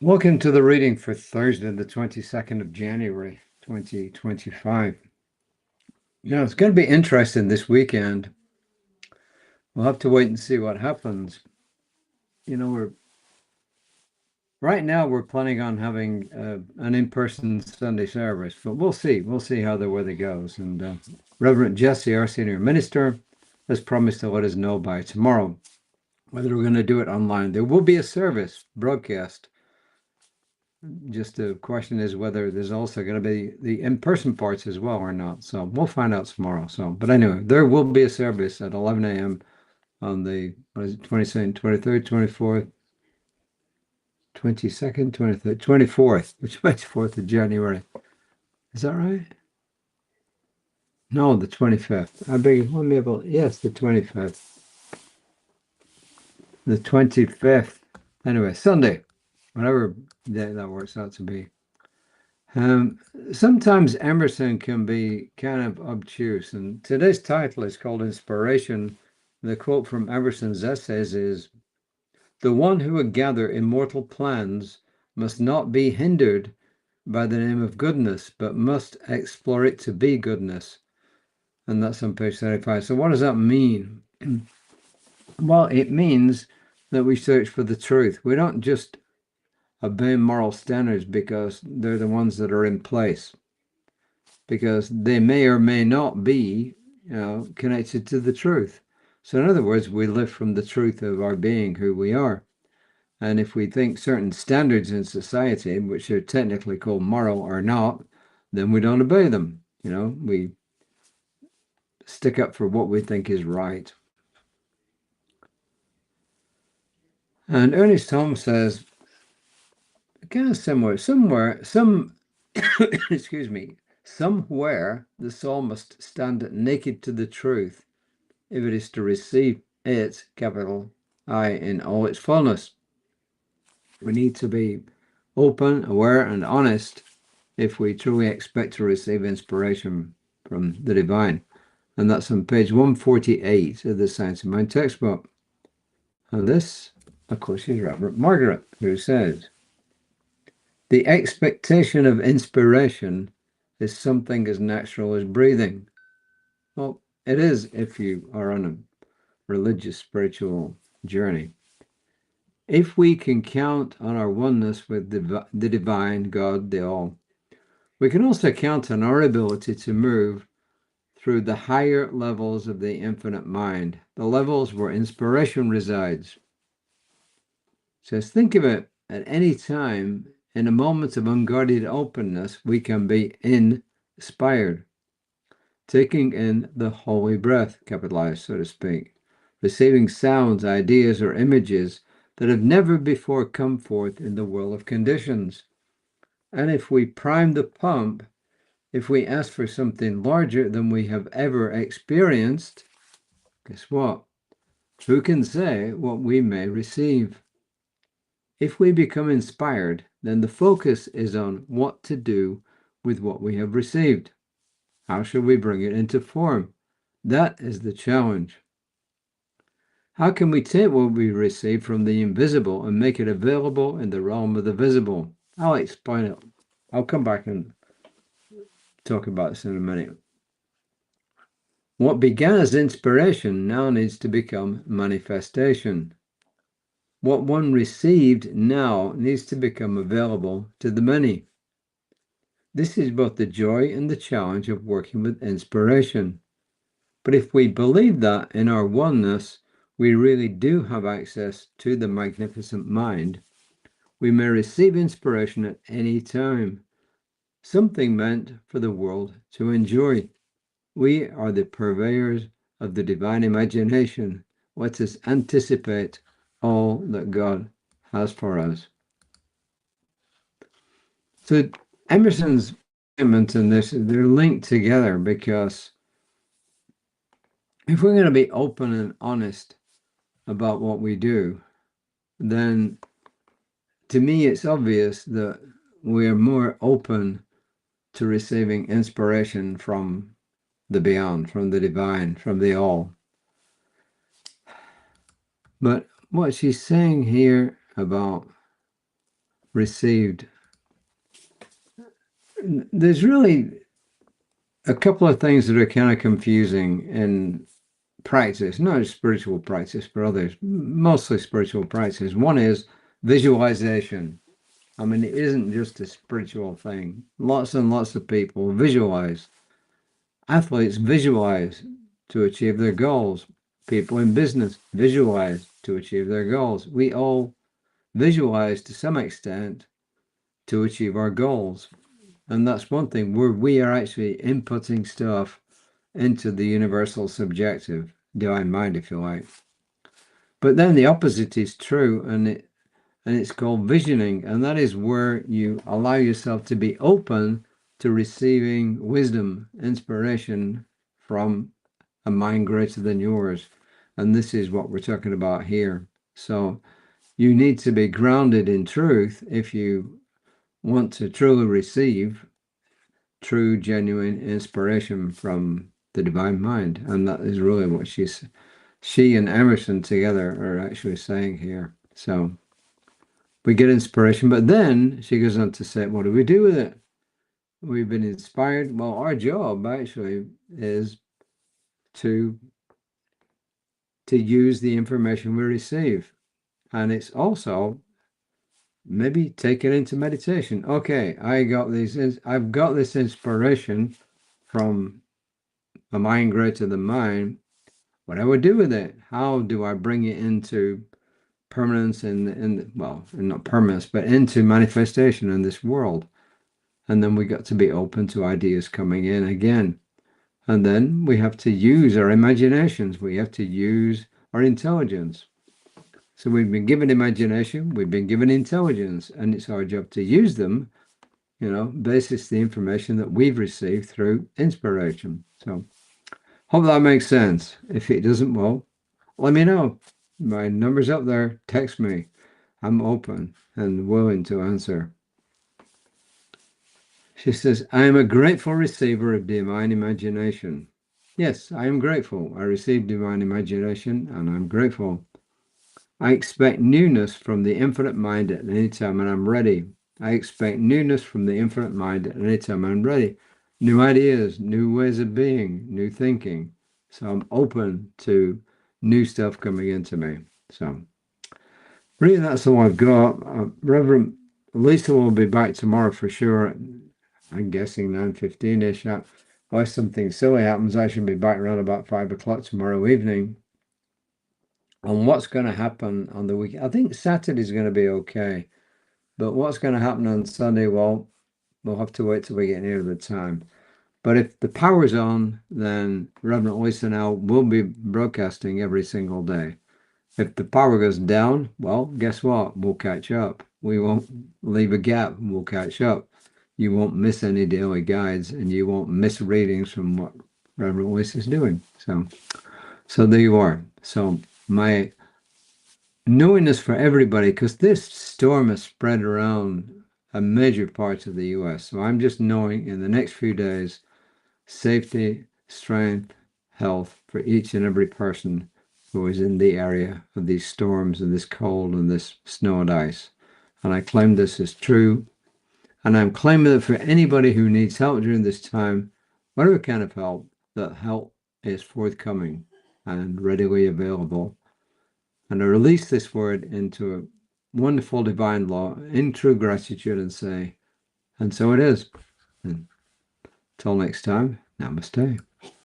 Welcome to the reading for Thursday, the 22nd of January, 2025. It's going to be interesting this weekend. We'll have to wait and see what happens. Right now we're planning on having an in-person Sunday service, but we'll see. We'll see how the weather goes. And Reverend Jesse, our senior minister, has promised to let us know by tomorrow whether we're going to do it online. There will be a service broadcast. Just the question is whether there's also going to be the in-person parts as well or not. So we'll find out tomorrow. But anyway, there will be a service at 11 a.m. on the 22nd, 23rd, 24th, 22nd, 23rd, 24th, which makes 4th of January. Is that right? No, the 25th. I beg your pardon. Yes, the 25th. The 25th. Anyway, Sunday, whatever day that works out to be. Sometimes Emerson can be kind of obtuse, and today's title is called Inspiration. The quote from Emerson's essays is, "The one who would gather immortal plans must not be hindered by the name of goodness, but must explore it to be goodness." And that's on page 35. So what does that mean? Well, it means that we search for the truth. We don't just obey moral standards because they're the ones that are in place, because they may or may not be connected to the truth. So in other words, we live from the truth of our being, who we are. And if we think certain standards in society, which are technically called moral, are not, then we don't obey them. We stick up for what we think is right. And Ernest Holmes says, kind of similar, excuse me, somewhere the soul must stand naked to the truth if it is to receive it, capital I, in all its fullness. We need to be open, aware, and honest if we truly expect to receive inspiration from the divine. And that's on page 148 of the Science of Mind textbook. And this, of course, is Rev Margaret, who says, "The expectation of inspiration is something as natural as breathing." Well, it is if you are on a religious, spiritual journey. If we can count on our oneness with the divine, God, the all, we can also count on our ability to move through the higher levels of the infinite mind, the levels where inspiration resides. So think of it, at any time, in a moment of unguarded openness, we can be inspired, taking in the holy breath, capitalized, so to speak, receiving sounds, ideas, or images that have never before come forth in the world of conditions. And if we prime the pump, if we ask for something larger than we have ever experienced, guess what? Who can say what we may receive? If we become inspired, then the focus is on what to do with what we have received. How shall we bring it into form? That is the challenge. How can we take what we receive from the invisible and make it available in the realm of the visible? I'll explain it. I'll come back and talk about this in a minute. What began as inspiration now needs to become manifestation. What one received now needs to become available to the many. This is both the joy and the challenge of working with inspiration. But if we believe that in our oneness, we really do have access to the magnificent mind, we may receive inspiration at any time, something meant for the world to enjoy. We are the purveyors of the divine imagination. Let us anticipate all that God has for us. So Emerson's statement and this, they're linked together, because if we're going to be open and honest about what we do, then to me it's obvious that we are more open to receiving inspiration from the beyond, from the divine, from the all. But what she's saying here about received. There's really a couple of things that are kind of confusing in practice, not just spiritual practice, but others, mostly spiritual practice. One is visualization. I mean, it isn't just a spiritual thing. Lots and lots of people visualize. Athletes visualize to achieve their goals. People in business visualize to achieve their goals. We all visualize to some extent to achieve our goals. And that's one thing where we are actually inputting stuff into the universal subjective, divine mind, if you like. But then the opposite is true, and it's called visioning, and that is where you allow yourself to be open to receiving wisdom, inspiration from a mind greater than yours. And this is what we're talking about here. So you need to be grounded in truth if you want to truly receive true, genuine inspiration from the divine mind. And that is really what she and Emerson together are actually saying here. So we get inspiration, but then she goes on to say, what do we do with it? We've been inspired. Well, our job actually is to use the information we receive. And it's also maybe take it into meditation. Okay, I've got this inspiration from a mind greater than mine. What do I do with it? How do I bring it into permanence not permanence, but into manifestation in this world? And then we got to be open to ideas coming in again. And then we have to use our imaginations. We have to use our intelligence. So we've been given imagination, we've been given intelligence, and it's our job to use them, basis the information that we've received through inspiration. So hope that makes sense. If it doesn't, well, let me know. My number's up there. Text me. I'm open and willing to answer. She says, I am a grateful receiver of divine imagination. Yes, I am grateful. I received divine imagination, and I'm grateful. I expect newness from the infinite mind at any time, and I'm ready. I expect newness from the infinite mind at any time, and I'm ready. New ideas, new ways of being, new thinking. So I'm open to new stuff coming into me. So really, that's all I've got. Reverend Lisa will be back tomorrow for sure. I'm guessing 9:15-ish. Unless something silly happens, I should be back around about 5 o'clock tomorrow evening. On what's going to happen on the weekend. I think Saturday's going to be okay. But what's going to happen on Sunday, well, we'll have to wait till we get near the time. But if the power's on, then Reverend Lisa and I will be broadcasting every single day. If the power goes down, well, guess what? We'll catch up. We won't leave a gap. We'll catch up. You won't miss any daily guides, and you won't miss readings from what Reverend Lisa is doing. So there you are. So my knowingness for everybody, because this storm has spread around a major parts of the U.S. So I'm just knowing in the next few days, safety, strength, health for each and every person who is in the area of these storms and this cold and this snow and ice. And I claim this is true. And I'm claiming that for anybody who needs help during this time, whatever kind of help, that help is forthcoming and readily available. And I release this word into a wonderful divine law in true gratitude and say, and so it is. And until next time, namaste.